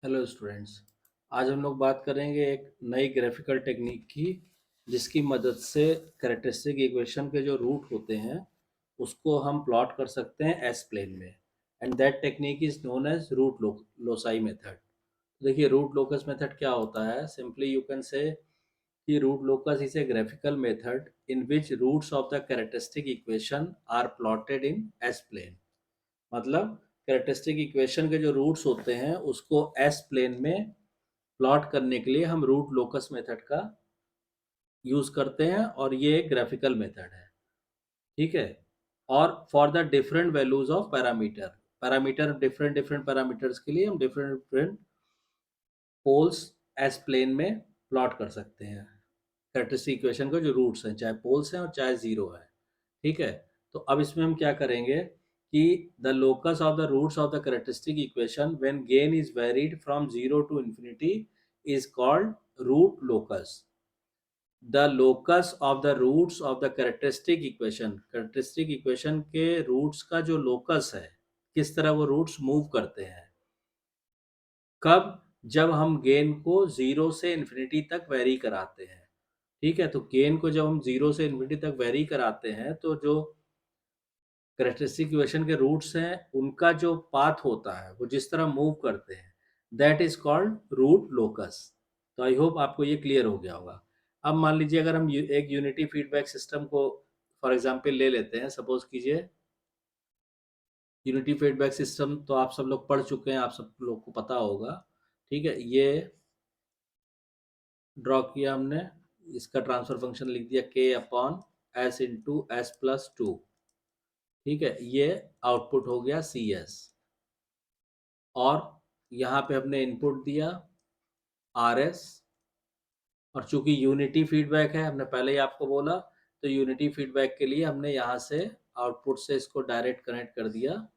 Hello students. आज हम लोग बात करेंगे एक नई ग्राफिकल टेक्निक की, जिसकी मदद से कैरेक्टरिस्टिक इक्वेशन के जो रूट होते हैं उसको हम प्लॉट कर सकते हैं एस प्लेन में। And that technique is known as root loci method. देखिए, रूट लोकस मेथड क्या होता है। सिंपली यू कैन से कि root locus is a graphical method in which roots of the characteristic equation are plotted in S plane. मतलब characteristic equation के जो roots होते हैं उसको एस प्लेन में प्लॉट करने के लिए हम रूट लोकस मेथड का यूज करते हैं, और ये एक ग्राफिकल मेथड है। ठीक है। और for the different values of parameter, different different parameters के लिए हम different different poles S plane में प्लॉट कर सकते हैं कैरेक्टरिस्टिक इक्वेशन के जो रूट्स हैं, चाहे पोल्स हैं और चाहे जीरो है। ठीक है। तो अब इसमें हम क्या करेंगे कि the locus of the roots of the characteristic equation when gain is varied from zero to infinity is called root locus. The locus of the roots of the characteristic equation के रूट्स का जो locus है, किस तरह वो roots move करते हैं, कब, जब हम गेन को जीरो से इन्फिनिटी तक वेरी कराते हैं। ठीक है। तो गेन को जब हम जीरो से इन्फिनिटी तक वेरी कराते हैं तो जो कैरेक्टरिस्टिक इक्वेशन के रूट्स हैं उनका जो पाथ होता है वो जिस तरह मूव करते हैं, that is called root locus. तो आई होप आपको ये क्लियर हो गया होगा। अब मान लीजिए अगर हम एक यूनिटी फीडबैक सिस्टम को फॉर एग्जांपल ले लेते हैं। सपोज कीजिए यूनिटी फीडबैक सिस्टम तो आप सब लोग पढ़ चुके हैं, आप सब लोग को पता होगा। ठीक है। ये ड्रॉ किया हमने, इसका ट्रांसफर फंक्शन लिख दिया k upon S into S plus to. ठीक है। ये आउटपुट हो गया सी एस, और यहाँ पे हमने इनपुट दिया आर एस। और चूंकि यूनिटी फीडबैक है, हमने पहले ही आपको बोला, तो यूनिटी फीडबैक के लिए हमने यहाँ से आउटपुट से इसको डायरेक्ट कनेक्ट कर दिया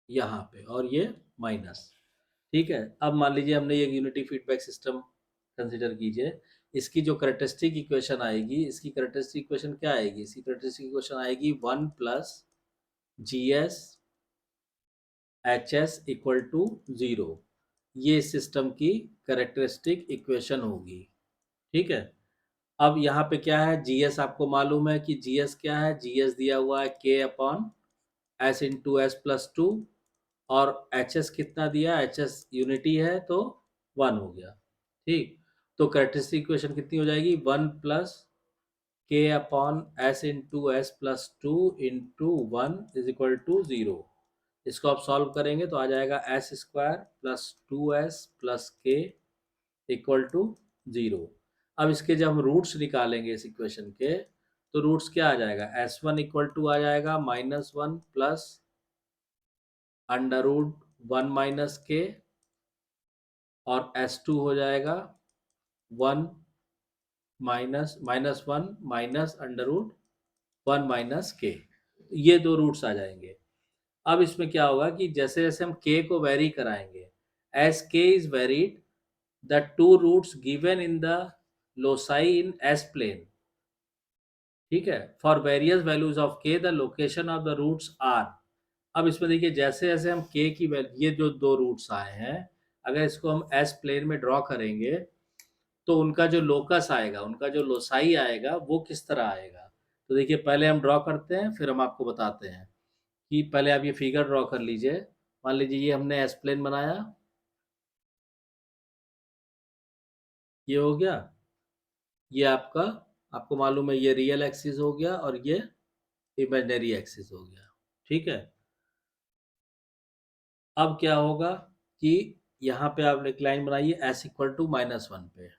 यहाँ पे, और ये माइनस। ठीक है। अब मान लीजिए हमने ये यूनिटी फीडबैक सिस्टम कंसिडर कीजिए। इसकी जो कैरेक्टरिस्टिक इक्वेशन आएगी, इसकी कैरेक्टरिस्टिक इक्वेशन क्या आएगी, इसकी कैरेक्टरिस्टिक इक्वेशन आएगी 1 plus G S H S equal to zero. ये सिस्टम की कैरेक्टरिस्टिक इक्वेशन होगी। ठीक है। अब यहाँ पे क्या है, जी एस आपको मालूम है कि जी एस क्या है। जी एस दिया हुआ है के upon S into S plus to, और एच एस कितना दिया, एच एस यूनिटी है तो 1 हो गया। ठीक। तो कैरेक्टरिस्टिक इक्वेशन कितनी हो जाएगी, 1 plus K upon S into S plus two into one is equal to zero. इसको आप सॉल्व करेंगे तो आ जाएगा S square plus two S plus K equal to zero. अब इसके जब हम रूट्स निकालेंगे इस इक्वेशन के, तो रूट्स क्या आ जाएगा, एस वन इक्वल टू आ जाएगा -1 प्लस अंडर रूट 1 माइनस के, और एस टू हो जाएगा 1 -1 माइनस अंडर रूट 1 माइनस के। ये दो रूट्स आ जाएंगे। अब इसमें क्या होगा कि जैसे जैसे हम k को वेरी कराएंगे, as k is varied the two roots given in the loci in S plane. ठीक है। For various values of k the location of the roots are. अब इसमें देखिए, जैसे जैसे हम k की वैल्यू, ये जो दो रूट्स आए हैं, अगर इसको हम एस प्लेन में ड्रॉ करेंगे तो उनका जो लोकस आएगा, उनका जो लोसाई आएगा वो किस तरह आएगा। तो देखिए, पहले हम ड्रॉ करते हैं फिर हम आपको बताते हैं। कि पहले आप ये फिगर ड्रॉ कर लीजिए। मान लीजिए ये हमने एस प्लेन बनाया, ये हो गया। ये आपका, आपको मालूम है, ये रियल एक्सिस हो गया और ये इमेजिनरी एक्सिस हो गया। ठीक है। अब क्या होगा कि यहाँ पे आपने एक लाइन बनाई है एस इक्वल टू -1 पे,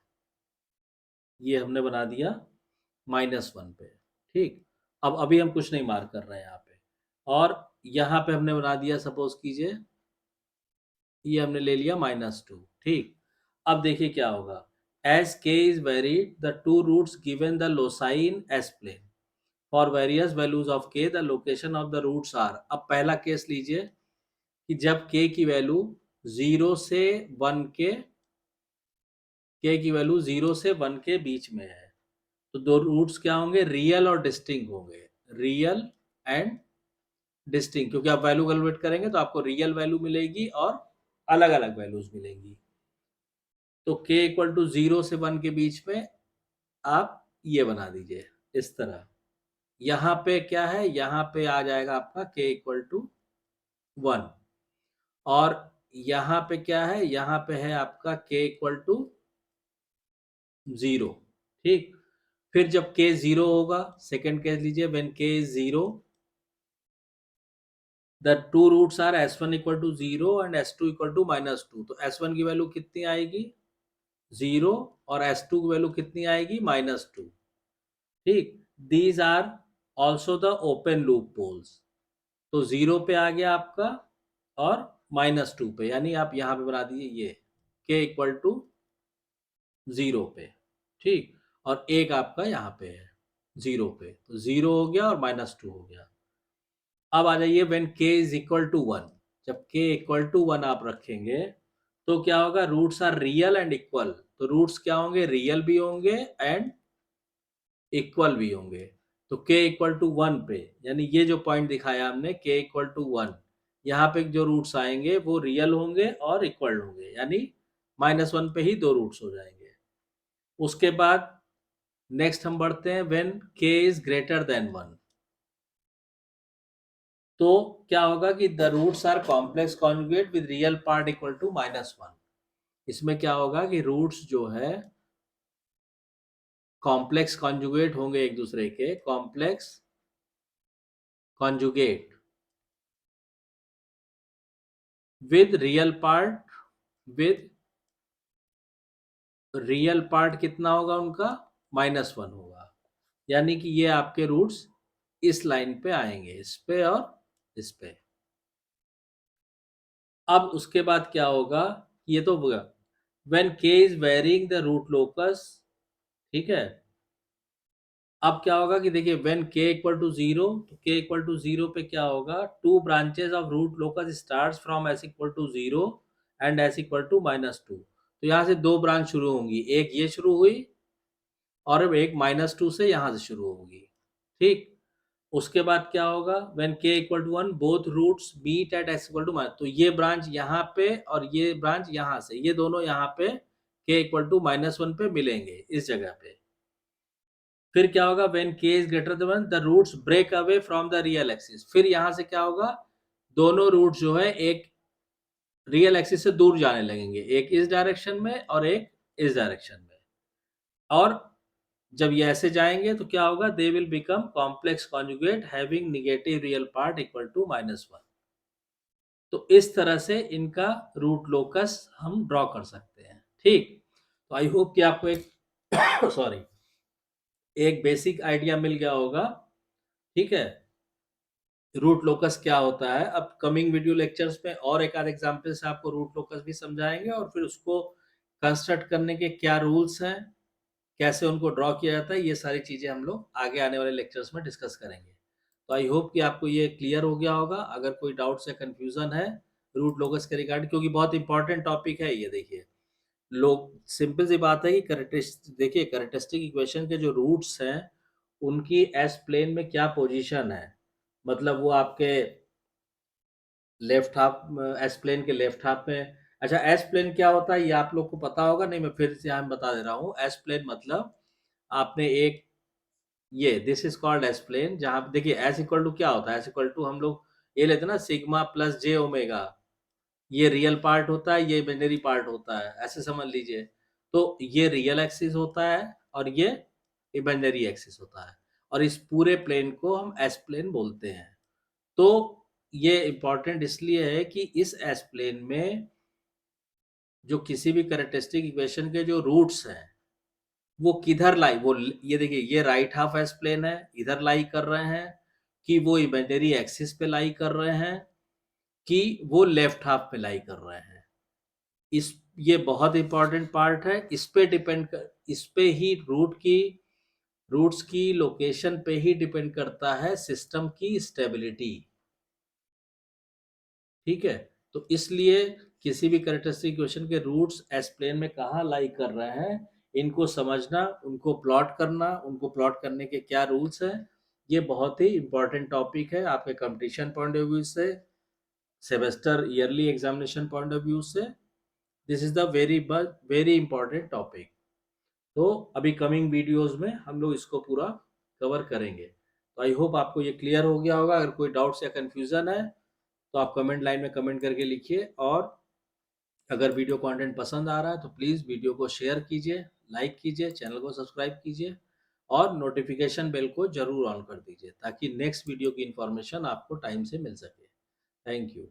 ये हमने बना दिया -1 पे। ठीक। अब अभी हम कुछ नहीं मार्क कर रहे हैं यहाँ पे, और यहाँ पे हमने बना दिया, सपोज कीजिए ये हमने ले लिया -2। ठीक। अब देखिए क्या होगा, as k is varied the two roots given the loci in S plane for various values of k the location of the roots are. अब पहला केस लीजिए कि जब के की वैल्यू जीरो से वन के की वैल्यू 0 से 1 के बीच में है, तो दो रूट्स क्या होंगे, रियल और डिस्टिंक्ट होंगे, रियल एंड डिस्टिंक्ट, क्योंकि आप वैल्यू कैलकुलेट करेंगे तो आपको रियल वैल्यू मिलेगी और अलग अलग वैल्यूज मिलेंगी। तो k इक्वल टू 0 से 1 के बीच में आप ये बना दीजिए इस तरह। यहाँ पे क्या है, यहाँ पे आ जाएगा आपका k इक्वल टू 1, और यहाँ पे क्या है, यहाँ पे है आपका k इक्वल टू 0। ठीक, फिर जब k 0 होगा, सेकेंड केस लीजिए, when k is 0 the two roots are s1 equal to 0 and s2 equal to -2। तो s1 की वैल्यू कितनी आएगी, 0, और s2 की वैल्यू कितनी आएगी, -2। ठीक, these are also the open loop poles. तो 0 पे आ गया आपका और -2 पे, यानी आप यहाँ पे बना दीजिए ये k इक्वल टू 0 पे। ठीक, और एक आपका यहाँ पे है 0 पे, तो 0 हो गया और -2 हो गया। अब आ जाइए when k is equal to 1। जब k इक्वल टू 1 आप रखेंगे तो क्या होगा, roots are real and equal. तो रूट्स क्या होंगे, रियल भी होंगे एंड इक्वल भी होंगे। तो k इक्वल टू 1 पे, यानी ये जो पॉइंट दिखाया हमने k इक्वल टू 1, यहाँ पे जो रूट्स आएंगे वो रियल होंगे और इक्वल होंगे, यानी -1 पे ही दो रूट्स हो जाएंगे। उसके बाद नेक्स्ट हम बढ़ते हैं when k is greater than 1। तो क्या होगा कि the roots are complex conjugate with real part equal to -1। इसमें क्या होगा कि रूट्स जो है कॉम्प्लेक्स कॉन्जुगेट होंगे एक दूसरे के, complex conjugate with real part, with real part कितना होगा उनका, -1 होगा। यानी कि ये आपके रूट्स इस लाइन पे आएंगे, इस पे और इस पे। अब उसके बाद क्या होगा, ये तो होगा when k is varying the root locus. ठीक है, अब क्या होगा कि देखिए व्हेन k इक्वल टू 0, तो k इक्वल टू 0 पे क्या होगा, two branches of root locus starts from s equal to 0 and s equal to -2। तो यहाँ से दो ब्रांच शुरू होंगी, एक ये शुरू हुई और अब एक -2 से यहाँ से शुरू होगी। ठीक, उसके बाद क्या होगा, when k equal to 1 both roots meet at s equal to -, तो ये ब्रांच यहाँ पे और ये ब्रांच यहाँ से, ये दोनों यहाँ पे k इक्वल टू -1 पे मिलेंगे इस जगह पे। फिर क्या होगा, when k is greater than 1 the roots break away from the real axis. फिर यहाँ से क्या होगा, दोनों रूट जो है एक रियल एक्सिस से दूर जाने लगेंगे, एक इस डायरेक्शन में और एक इस डायरेक्शन में। और जब ये ऐसे जाएंगे तो क्या होगा, they will become complex conjugate having negative real part equal to -1। तो इस तरह से इनका रूट लोकस हम ड्रॉ कर सकते हैं। ठीक, तो आई होप कि आपको एक सॉरी एक बेसिक आइडिया मिल गया होगा। ठीक है, रूट लोकस क्या होता है। अब कमिंग वीडियो लेक्चर्स में और एक आध एग्जांपल से आपको रूट लोकस भी समझाएंगे और फिर उसको कंस्ट्रक्ट करने के क्या रूल्स हैं, कैसे उनको ड्रॉ किया जाता है, ये सारी चीज़ें हम लोग आगे आने वाले लेक्चर्स में डिस्कस करेंगे। तो आई होप कि आपको ये क्लियर हो गया होगा। अगर कोई डाउट्स या कन्फ्यूज़न है रूट लोकस के रिगार्डिंग, क्योंकि बहुत इंपॉर्टेंट टॉपिक है ये। देखिए, लोग सिंपल सी बात है कि कैरेक्टरिस्टिक इक्वेशन के जो रूट्स हैं उनकी एस प्लेन में क्या पोजीशन है, मतलब वो आपके लेफ्ट हाफ, एस प्लेन के लेफ्ट हाफ में। अच्छा, एस प्लेन क्या होता है ये आप लोग को पता होगा, नहीं मैं फिर से यहाँ बता दे रहा हूँ। एस प्लेन मतलब आपने एक ये this is called S plane, जहाँ पे देखिए एस इक्वल टू क्या होता है, एस इक्वल टू हम लोग ये लेते हैं ना, सिग्मा प्लस जे ओमेगा। ये रियल पार्ट होता है, ये इमेजिनरी पार्ट होता है, ऐसे समझ लीजिए। तो ये रियल एक्सिस होता है और ये इमेजिनरी एक्सिस होता है, और इस पूरे प्लेन को हम एस प्लेन बोलते हैं। तो ये इंपॉर्टेंट इसलिए है कि इस एस प्लेन में जो किसी भी कैरेक्टरिस्टिक इक्वेशन के जो रूट्स हैं वो किधर लाई, वो ये देखिए ये राइट हाफ एस प्लेन है, इधर लाई कर रहे हैं, कि वो इमेजिनरी एक्सिस पे लाई कर रहे हैं, कि वो लेफ्ट हाफ पे लाई कर रहे हैं। इस ये बहुत इंपॉर्टेंट पार्ट है। इस पे डिपेंड कर, इस पे ही रूट्स की लोकेशन पे ही डिपेंड करता है सिस्टम की स्टेबिलिटी। ठीक है, तो इसलिए किसी भी कैरेक्टरिस्टिक इक्वेशन के रूट्स एस प्लेन में कहाँ लाई कर रहे हैं, इनको समझना, उनको प्लॉट करना, उनको प्लॉट करने के क्या रूल्स हैं, ये बहुत ही इम्पोर्टेंट टॉपिक है आपके कंपटीशन पॉइंट ऑफ व्यू से, semester yearly examination point of view से। This is the very important topic. तो अभी कमिंग वीडियोस में हम लोग इसको पूरा कवर करेंगे। तो आई होप आपको ये क्लियर हो गया होगा। अगर कोई डाउट्स या कंफ्यूजन है तो आप कमेंट लाइन में कमेंट करके लिखिए, और अगर वीडियो कंटेंट पसंद आ रहा है तो प्लीज़ वीडियो को शेयर कीजिए, लाइक कीजिए, चैनल को सब्सक्राइब कीजिए और नोटिफिकेशन बेल को ज़रूर ऑन कर दीजिए ताकि नेक्स्ट वीडियो की इन्फॉर्मेशन आपको टाइम से मिल सके। Thank you.